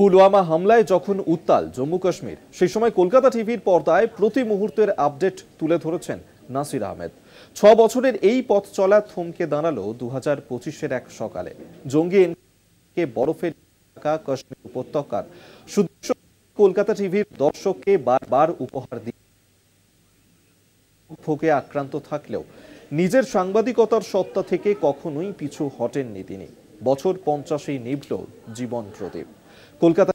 পুলওয়ামা হামলায় যখন উত্তাল জম্মু কাশ্মীর, সেই সময় কলকাতা টিভির পর্দায় প্রতি মুহূর্তের আপডেট তুলে ধরেছেন নাসির আহমেদ। 6 বছরের এই পথ চলা থমকে দাঁড়ালো 2025-এর এক সকালে। জঙ্গি বরফে ঢাকা কাশ্মীর উপত্যকার সুদৃশ্য কলকাতা টিভির দর্শককে বারবার উপহার দিয়ে ভোগে আক্রান্ত থাকলেও নিজের সাংবাদিকতার সত্তা থেকে কখনোই পিছু হটেননি তিনি। বছর 50-এই নিভল জীবন প্রদীপ। কলকাতা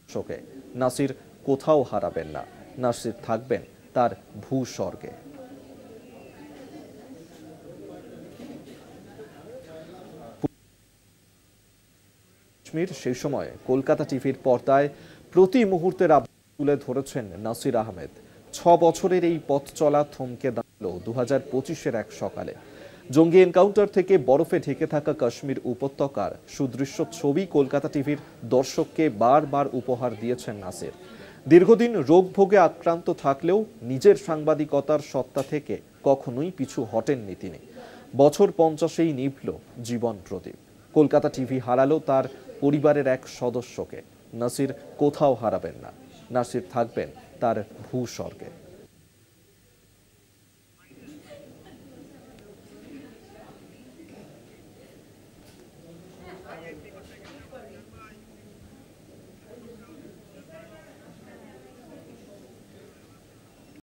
শোকে নাসির কোথাও হারাবেন না, নাসির থাকবেন তার ভূস্বর্গে। সেই সময় কলকাতা টিভির পর্দায় প্রতি মুহূর্তের আপডেট তুলে ধরেছেন নাসির আহমেদ। 6 বছরের এই পথ চলা থমকে দাঁড়ালো 2025-এর এক সকালে। জঙ্গি এনকাউন্টার থেকে বরফে ঢেকে থাকা কাশ্মীর উপত্যকার সুদৃশ্য ছবি কলকাতা টিভির দর্শককে বারবার উপহার দিয়েছেন নাসির। দীর্ঘদিন রোগ ভোগে আক্রান্ত থাকলেও নিজের সাংবাদিকতার সত্তা থেকে কখনোই পিছু হটেননি তিনি। বছর 50-এই নিভল জীবন প্রদীপ। কলকাতা টিভি হারালো তার পরিবারের এক সদস্যকে। নাসির কোথাও হারাবেন না, নাসির থাকবেন তার ভূস্বর্গে।